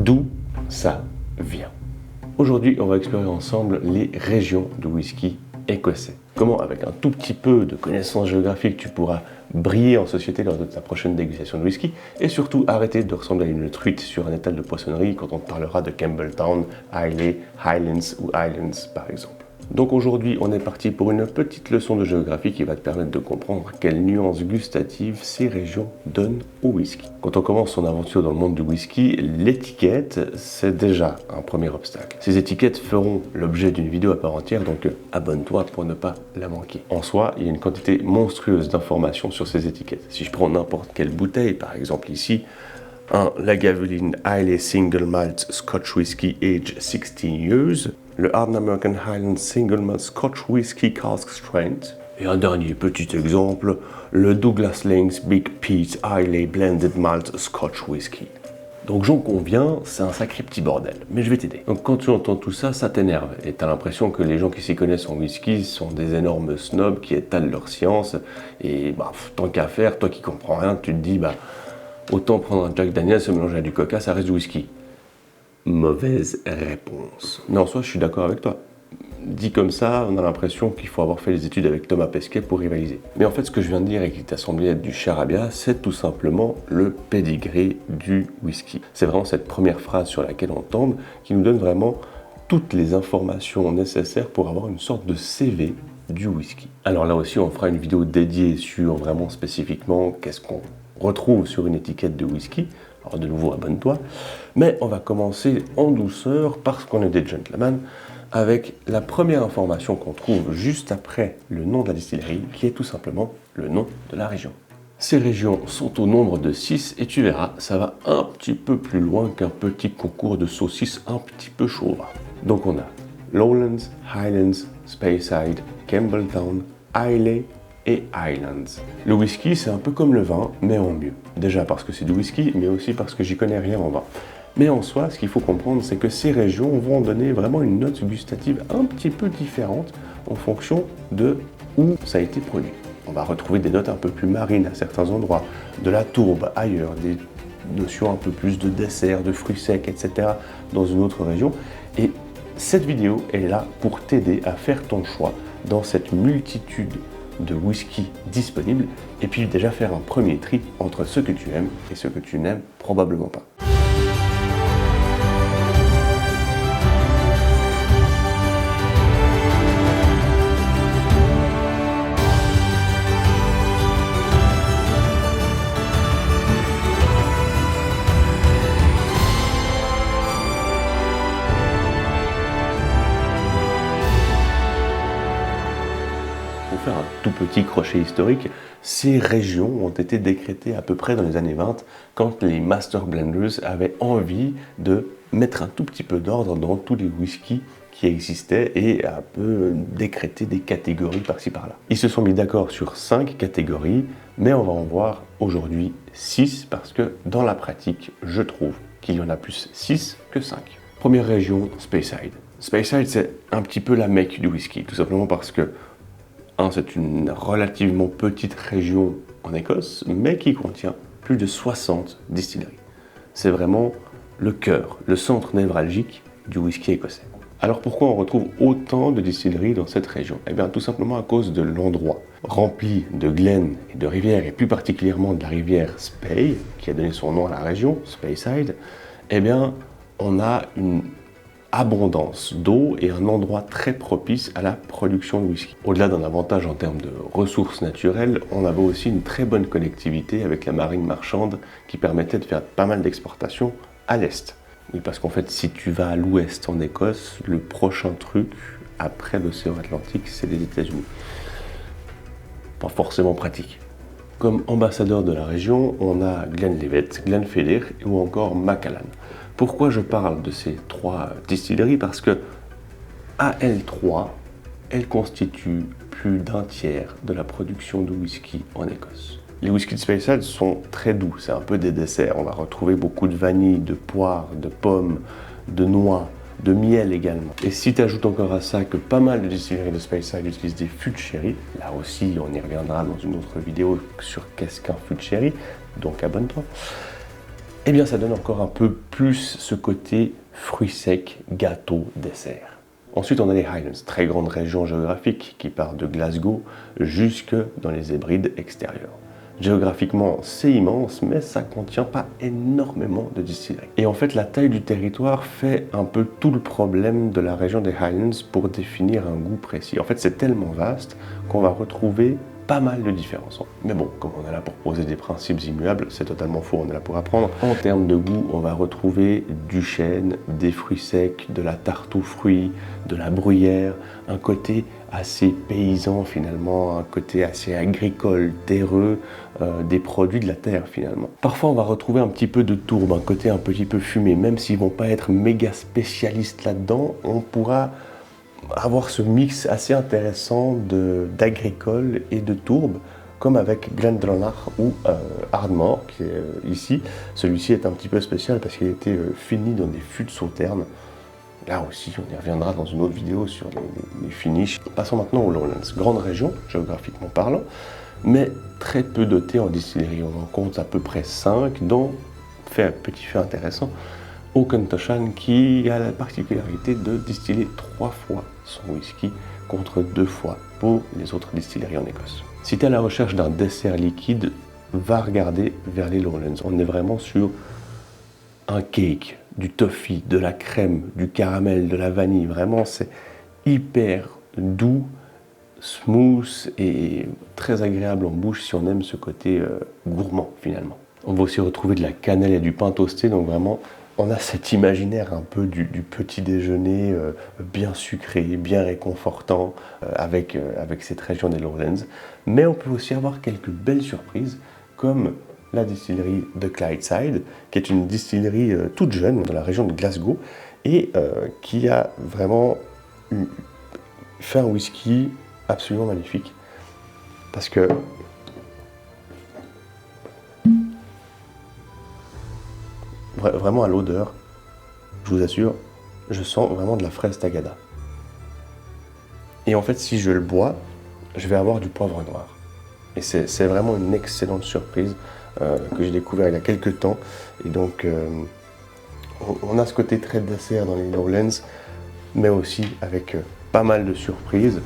d'où ça vient. Aujourd'hui, on va explorer ensemble les régions de whisky écossais. Comment, avec un tout petit peu de connaissances géographiques, tu pourras briller en société lors de ta prochaine dégustation de whisky et surtout arrêter de ressembler à une truite sur un étal de poissonnerie quand on te parlera de Campbeltown, Islay, Highlands ou Highlands par exemple. Donc aujourd'hui, on est parti pour une petite leçon de géographie qui va te permettre de comprendre quelles nuances gustatives ces régions donnent au whisky. Quand on commence son aventure dans le monde du whisky, l'étiquette, c'est déjà un premier obstacle. Ces étiquettes feront l'objet d'une vidéo à part entière, donc abonne-toi pour ne pas la manquer. En soi, il y a une quantité monstrueuse d'informations sur ces étiquettes. Si je prends n'importe quelle bouteille, par exemple ici, un Lagavulin Islay Single Malt Scotch Whisky Age 16 Years, le Ardent American Highland Single Malt Scotch Whisky Cask Strength, et un dernier petit exemple, le Douglas Links Big Peat Islay Blended Malt Scotch Whisky. Donc j'en conviens, c'est un sacré petit bordel, mais je vais t'aider. Donc quand tu entends tout ça, ça t'énerve, et t'as l'impression que les gens qui s'y connaissent en whisky sont des énormes snobs qui étalent leur science, et tant qu'à faire, toi qui comprends rien, tu te dis, autant prendre un Jack Daniels, se mélanger à du coca, ça reste du whisky. Mauvaise réponse. Mais en soi, je suis d'accord avec toi. Dit comme ça, on a l'impression qu'il faut avoir fait les études avec Thomas Pesquet pour rivaliser. Mais en fait, ce que je viens de dire et qui t'a semblé être du charabia, c'est tout simplement le pedigree du whisky. C'est vraiment cette première phrase sur laquelle on tombe qui nous donne vraiment toutes les informations nécessaires pour avoir une sorte de CV du whisky. Alors là aussi, on fera une vidéo dédiée sur vraiment spécifiquement qu'est-ce qu'on retrouve sur une étiquette de whisky. Alors de nouveau, abonne-toi. Mais on va commencer en douceur parce qu'on est des gentlemen avec la première information qu'on trouve juste après le nom de la distillerie qui est tout simplement le nom de la région. Ces régions sont au nombre de 6 et tu verras, ça va un petit peu plus loin qu'un petit concours de saucisses un petit peu chauvin. Donc on a Lowlands, Highlands, Speyside, Campbeltown, Islay et Highlands. Le whisky, c'est un peu comme le vin, mais en mieux. Déjà parce que c'est du whisky, mais aussi parce que j'y connais rien en vin. Mais en soi, ce qu'il faut comprendre, c'est que ces régions vont donner vraiment une note gustative un petit peu différente en fonction de où ça a été produit. On va retrouver des notes un peu plus marines à certains endroits, de la tourbe ailleurs, des notions un peu plus de dessert, de fruits secs, etc. dans une autre région. Et cette vidéo est là pour t'aider à faire ton choix dans cette multitude de whisky disponibles et puis déjà faire un premier tri entre ce que tu aimes et ce que tu n'aimes probablement pas. Pour faire un tout petit crochet historique, ces régions ont été décrétées à peu près dans les années 20 quand les master blenders avaient envie de mettre un tout petit peu d'ordre dans tous les whiskies qui existaient et un peu décréter des catégories par-ci par-là. Ils se sont mis d'accord sur 5 catégories, mais on va en voir aujourd'hui 6 parce que dans la pratique, je trouve qu'il y en a plus 6 que 5. Première région, Speyside. Speyside, c'est un petit peu la Mecque du whisky, tout simplement parce que c'est une relativement petite région en Écosse, mais qui contient plus de 60 distilleries. C'est vraiment le cœur, le centre névralgique du whisky écossais. Alors pourquoi on retrouve autant de distilleries dans cette région? Eh bien tout simplement à cause de l'endroit. Rempli de glennes et de rivières, et plus particulièrement de la rivière Spey, qui a donné son nom à la région, Speyside, eh bien on a une abondance d'eau et un endroit très propice à la production de whisky. Au-delà d'un avantage en termes de ressources naturelles, on avait aussi une très bonne connectivité avec la marine marchande qui permettait de faire pas mal d'exportations à l'est. Oui, parce qu'en fait, si tu vas à l'ouest en Écosse, le prochain truc après l'océan Atlantique, c'est les États-Unis. Pas forcément pratique. Comme ambassadeur de la région, on a Glenlivet, Glenfiddich ou encore Macallan. Pourquoi je parle de ces 3 distilleries? Parce que à L3, elles constituent plus d'un tiers de la production de whisky en Écosse. Les whiskies de Speyside sont très doux, c'est un peu des desserts. On va retrouver beaucoup de vanille, de poire, de pommes, de noix, de miel également. Et si tu ajoutes encore à ça que pas mal de distilleries de Speyside utilisent des fûts de sherry, là aussi on y reviendra dans une autre vidéo sur qu'est-ce qu'un fût de sherry, donc abonne-toi. eh bien ça donne encore un peu plus ce côté fruits secs, gâteau, dessert. Ensuite, on a les Highlands, très grande région géographique qui part de Glasgow jusque dans les Hébrides extérieures. Géographiquement, c'est immense, mais ça ne contient pas énormément de distilleries. Et en fait, la taille du territoire fait un peu tout le problème de la région des Highlands pour définir un goût précis. En fait, c'est tellement vaste qu'on va retrouver pas mal de différences. Mais bon, comme on est là pour poser des principes immuables, c'est totalement faux, on est là pour apprendre. En termes de goût, on va retrouver du chêne, des fruits secs, de la tarte aux fruits, de la bruyère, un côté assez paysan finalement, un côté assez agricole, terreux, des produits de la terre finalement. Parfois on va retrouver un petit peu de tourbe, un côté un petit peu fumé, même s'ils vont pas être méga spécialistes là-dedans, on pourra avoir ce mix assez intéressant d'agricole et de tourbe, comme avec Glendronach ou Ardmore, qui est ici. Celui-ci est un petit peu spécial parce qu'il a été fini dans des fûts de sauterne. Là aussi, on y reviendra dans une autre vidéo sur les finishes. Passons maintenant aux Lowlands, grande région, géographiquement parlant, mais très peu dotée en distillerie. On en compte à peu près 5, dont, petit fait intéressant, Auchentoshan qui a la particularité de distiller 3 fois son whisky contre 2 fois pour les autres distilleries en Écosse. Si tu es à la recherche d'un dessert liquide, va regarder vers les Lowlands. On est vraiment sur un cake, du toffee, de la crème, du caramel, de la vanille. Vraiment, c'est hyper doux, smooth et très agréable en bouche si on aime ce côté gourmand finalement. On va aussi retrouver de la cannelle et du pain toasté, donc vraiment on a cet imaginaire un peu du petit déjeuner bien sucré, bien réconfortant avec cette région des Lowlands. Mais on peut aussi avoir quelques belles surprises comme la distillerie de Clydeside, qui est une distillerie toute jeune dans la région de Glasgow et qui a vraiment fait un whisky absolument magnifique. Parce que vraiment à l'odeur, je vous assure, je sens vraiment de la fraise tagada. Et en fait, si je le bois, je vais avoir du poivre noir. Et c'est vraiment une excellente surprise que j'ai découvert il y a quelques temps. Et donc, on a ce côté très dessert dans les Lowlands, mais aussi avec pas mal de surprises,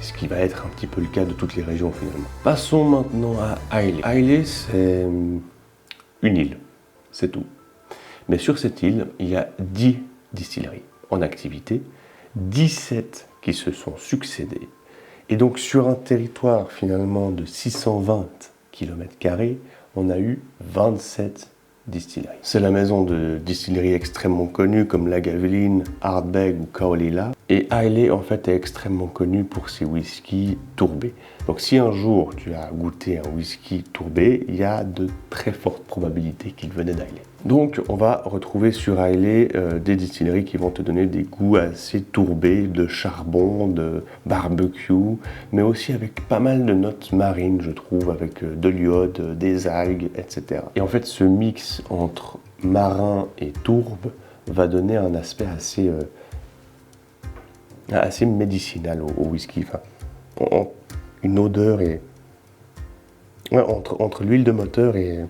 ce qui va être un petit peu le cas de toutes les régions finalement. Passons maintenant à Islay. Islay, c'est une île, c'est tout. Mais sur cette île, il y a 10 distilleries en activité, 17 qui se sont succédées. Et donc sur un territoire finalement de 620 km², on a eu 27 distilleries. C'est la maison de distilleries extrêmement connues comme Lagavulin, Ardbeg ou Caolila. Et Islay en fait est extrêmement connu pour ses whiskies tourbés. Donc si un jour tu as goûté un whisky tourbé, il y a de très fortes probabilités qu'il venait d'Islay. Donc on va retrouver sur Islay des distilleries qui vont te donner des goûts assez tourbés de charbon, de barbecue, mais aussi avec pas mal de notes marines, je trouve, avec de l'iode, des algues, etc. Et en fait ce mix entre marin et tourbe va donner un aspect assez médicinal au whisky. Enfin, une odeur et entre l'huile de moteur et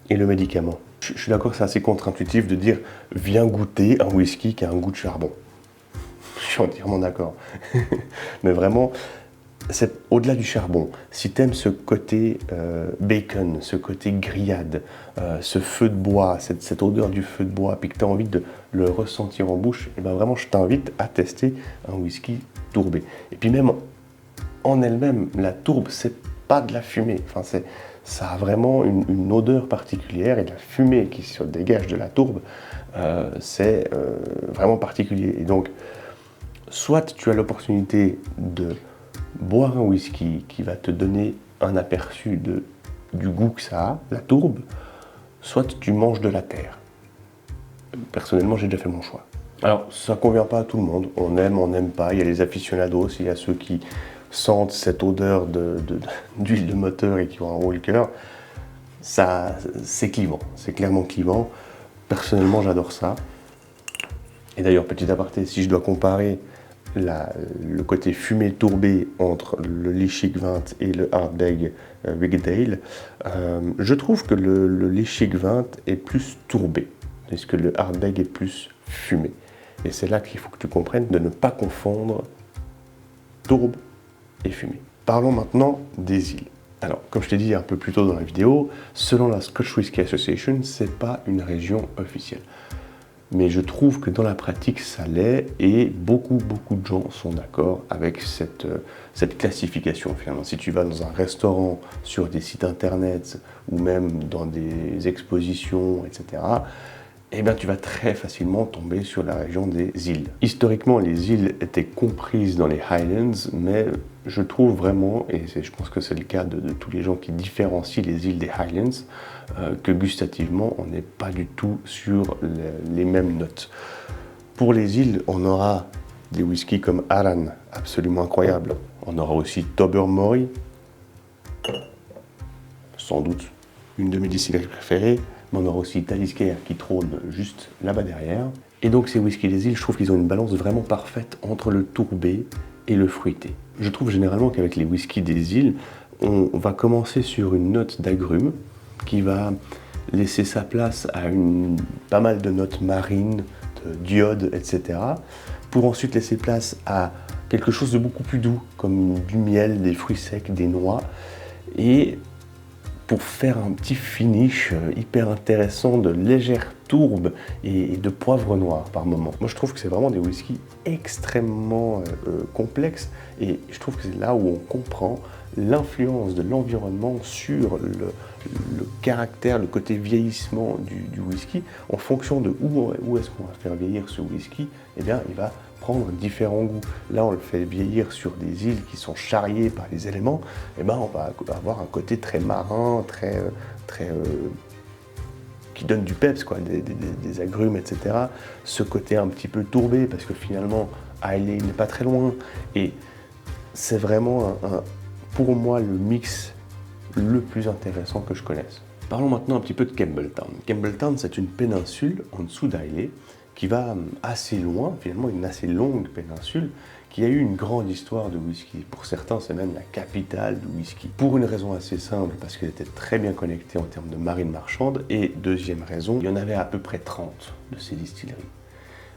le médicament. Je suis d'accord, c'est assez contre-intuitif de dire viens goûter un whisky qui a un goût de charbon. Je suis entièrement d'accord. Mais vraiment, c'est au-delà du charbon. Si tu aimes ce côté bacon, ce côté grillade, ce feu de bois, cette odeur du feu de bois, puis que tu as envie de le ressentir en bouche, et ben vraiment, je t'invite à tester un whisky tourbé. Et puis même en elle-même, la tourbe, c'est pas de la fumée. Enfin, ça a vraiment une odeur particulière et la fumée qui se dégage de la tourbe, c'est vraiment particulier. Et donc, soit tu as l'opportunité de boire un whisky qui va te donner un aperçu du goût que ça a, la tourbe, soit tu manges de la terre. Personnellement, j'ai déjà fait mon choix. Alors, ça ne convient pas à tout le monde. On aime, on n'aime pas. Il y a les aficionados, il y a ceux qui sentent cette odeur d'huile de moteur et qui ont un haut le cœur. Ça, c'est clivant. C'est clairement clivant. Personnellement, j'adore ça. Et d'ailleurs, petit aparté, si je dois comparer le côté fumé tourbé entre le Lichik 20 et le Ardbeg Riggedale, je trouve que le Lichik 20 est plus tourbé, puisque le Ardbeg est plus fumé. Et c'est là qu'il faut que tu comprennes de ne pas confondre tourbe et fumé. Parlons maintenant des îles. Alors, comme je t'ai dit un peu plus tôt dans la vidéo, selon la Scotch Whisky Association, ce n'est pas une région officielle. Mais je trouve que dans la pratique, ça l'est, et beaucoup de gens sont d'accord avec cette classification finalement. Si tu vas dans un restaurant, sur des sites internet, ou même dans des expositions, etc., eh bien, tu vas très facilement tomber sur la région des îles. Historiquement, les îles étaient comprises dans les Highlands, mais je trouve vraiment, et je pense que c'est le cas de tous les gens qui différencient les îles des Highlands, que gustativement, on n'est pas du tout sur les mêmes notes. Pour les îles, on aura des whiskies comme Arran, absolument incroyables. On aura aussi Tobermory, sans doute une de mes distilleries préférées. Mais on aura aussi Talisker qui trône juste là-bas derrière. Et donc ces whiskies des îles, je trouve qu'ils ont une balance vraiment parfaite entre le tourbé et le fruité. Je trouve généralement qu'avec les whiskies des îles, on va commencer sur une note d'agrumes qui va laisser sa place à pas mal de notes marines, de d'iode, etc. pour ensuite laisser place à quelque chose de beaucoup plus doux, comme du miel, des fruits secs, des noix. Et pour faire un petit finish hyper intéressant de légère tourbe et de poivre noir par moment. Moi je trouve que c'est vraiment des whiskies extrêmement complexes, et je trouve que c'est là où on comprend l'influence de l'environnement sur le caractère, le côté vieillissement du whisky. En fonction de où est-ce qu'on va faire vieillir ce whisky, eh bien il va prendre différents goûts. Là, on le fait vieillir sur des îles qui sont charriées par les éléments, et ben on va avoir un côté très marin, qui donne du peps, quoi, des agrumes, etc. Ce côté un petit peu tourbé, parce que finalement, Islay n'est pas très loin, et c'est vraiment, pour moi, le mix le plus intéressant que je connaisse. Parlons maintenant un petit peu de Campbeltown. Campbeltown, c'est une péninsule en dessous d'Islay, qui va assez loin, finalement une assez longue péninsule, qui a eu une grande histoire de whisky. Pour certains, c'est même la capitale du whisky. Pour une raison assez simple, parce qu'elle était très bien connectée en termes de marine marchande, et deuxième raison, il y en avait à peu près 30 de ces distilleries.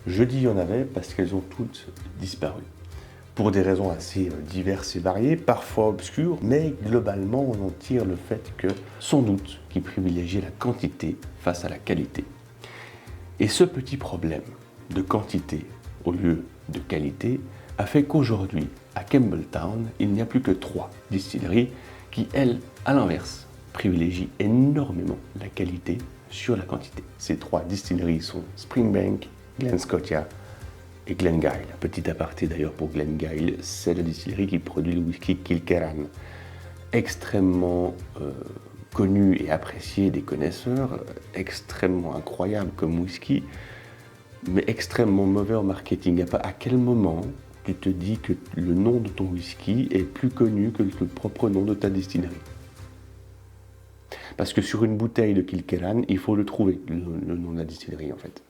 Je dis il y en avait parce qu'elles ont toutes disparu. Pour des raisons assez diverses et variées, parfois obscures, mais globalement, on en tire le fait que, sans doute, qu'ils privilégiaient la quantité face à la qualité. Et ce petit problème de quantité au lieu de qualité a fait qu'aujourd'hui, à Campbeltown, il n'y a plus que 3 distilleries qui, elles, à l'inverse, privilégient énormément la qualité sur la quantité. Ces 3 distilleries sont Springbank, Glen Scotia et Glengyle. Petit aparté d'ailleurs pour Glengyle, c'est la distillerie qui produit le whisky Kilkerran, extrêmement connu et apprécié des connaisseurs, extrêmement incroyable comme whisky, mais extrêmement mauvais en marketing. À quel moment tu te dis que le nom de ton whisky est plus connu que le propre nom de ta distillerie? Parce que sur une bouteille de Kilkerran, il faut le trouver, le nom de la distillerie en fait.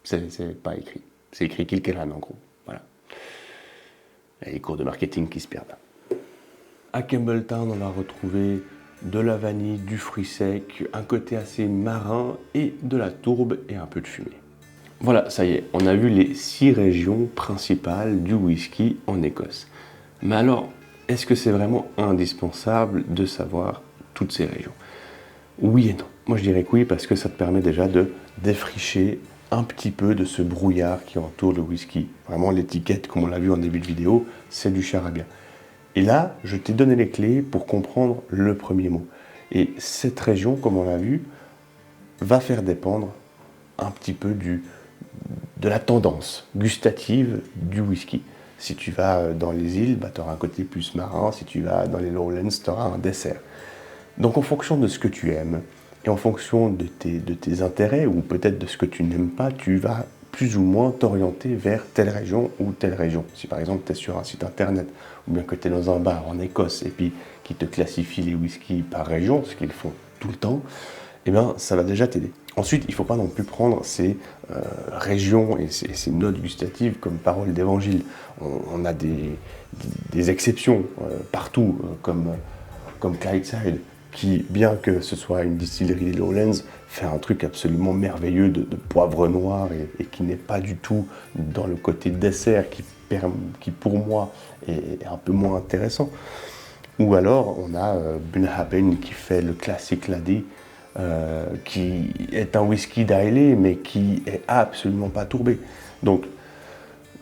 C'est pas écrit. C'est écrit Kilkerran en gros. Voilà. Il y a les cours de marketing qui se perdent. À Campbeltown, on va retrouver de la vanille, du fruit sec, un côté assez marin et de la tourbe et un peu de fumée. Voilà, ça y est, on a vu les 6 régions principales du whisky en Écosse. Mais alors, est-ce que c'est vraiment indispensable de savoir toutes ces régions? Oui et non. Moi je dirais que oui, parce que ça te permet déjà de défricher un petit peu de ce brouillard qui entoure le whisky. Vraiment, l'étiquette, comme on l'a vu en début de vidéo, c'est du charabia. Et là, je t'ai donné les clés pour comprendre le premier mot. Et cette région, comme on l'a vu, va faire dépendre un petit peu de la tendance gustative du whisky. Si tu vas dans les îles, tu auras un côté plus marin. Si tu vas dans les Lowlands, tu auras un dessert. Donc en fonction de ce que tu aimes, et en fonction de tes intérêts, ou peut-être de ce que tu n'aimes pas, tu vas plus ou moins t'orienter vers telle région ou telle région. Si par exemple tu es sur un site internet, ou bien que tu es dans un bar en Écosse, et puis qui te classifie les whiskies par région, ce qu'ils font tout le temps, eh bien ça va déjà t'aider. Ensuite, il ne faut pas non plus prendre ces régions et ces notes gustatives comme parole d'évangile. On a des exceptions partout, comme Clydeside, qui, bien que ce soit une distillerie des Lowlands, fait un truc absolument merveilleux de poivre noir et qui n'est pas du tout dans le côté dessert qui pour moi, est un peu moins intéressant. Ou alors, on a Bunnahabhain qui fait le classique Laddie, qui est un whisky d'Islay, mais qui est absolument pas tourbé. Donc,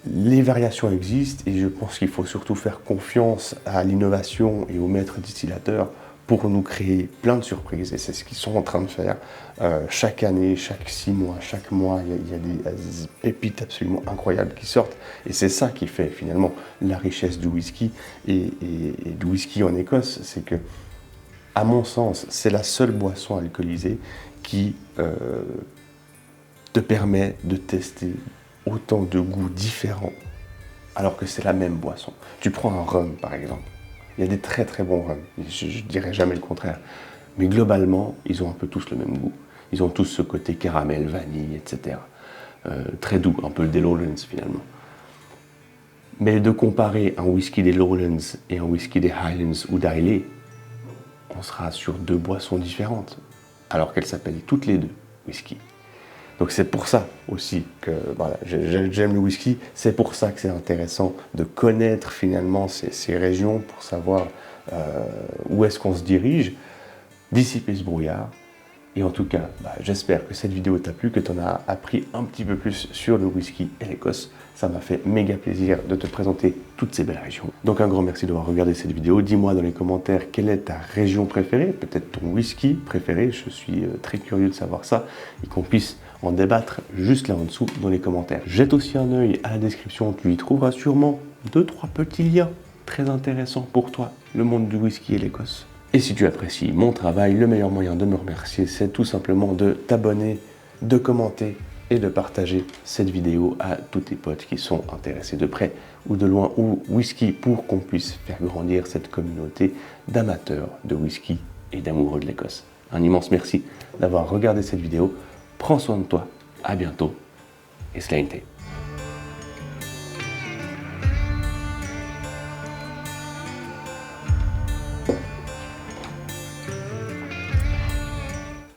les variations existent et je pense qu'il faut surtout faire confiance à l'innovation et aux maîtres distillateurs pour nous créer plein de surprises. Et c'est ce qu'ils sont en train de faire chaque année, chaque 6 mois, chaque mois. Il y a des pépites absolument incroyables qui sortent. Et c'est ça qui fait finalement la richesse du whisky et du whisky en Écosse. C'est que, à mon sens, c'est la seule boisson alcoolisée qui te permet de tester autant de goûts différents alors que c'est la même boisson. Tu prends un rhum par exemple, il y a des très très bons rhums, je dirais jamais le contraire, mais globalement ils ont un peu tous le même goût, ils ont tous ce côté caramel, vanille, etc. Très doux, un peu des Lowlands finalement. Mais de comparer un whisky des Lowlands et un whisky des Highlands ou d'Islay, on sera sur deux boissons différentes, alors qu'elles s'appellent toutes les deux whisky. Donc c'est pour ça aussi que voilà, j'aime le whisky, c'est pour ça que c'est intéressant de connaître finalement ces régions pour savoir où est-ce qu'on se dirige, dissiper ce brouillard. Et en tout cas, j'espère que cette vidéo t'a plu, que tu en as appris un petit peu plus sur le whisky et l'Écosse. Ça m'a fait méga plaisir de te présenter toutes ces belles régions. Donc un grand merci d'avoir regardé cette vidéo. Dis-moi dans les commentaires quelle est ta région préférée, peut-être ton whisky préféré. Je suis très curieux de savoir ça et qu'on puisse en débattre juste là en dessous dans les commentaires. Jette aussi un œil à la description, tu y trouveras sûrement 2-3 petits liens très intéressants pour toi, le monde du whisky et l'Écosse. Et si tu apprécies mon travail, le meilleur moyen de me remercier, c'est tout simplement de t'abonner, de commenter et de partager cette vidéo à tous tes potes qui sont intéressés de près ou de loin au whisky pour qu'on puisse faire grandir cette communauté d'amateurs de whisky et d'amoureux de l'Écosse. Un immense merci d'avoir regardé cette vidéo. Prends soin de toi, à bientôt et Slainte.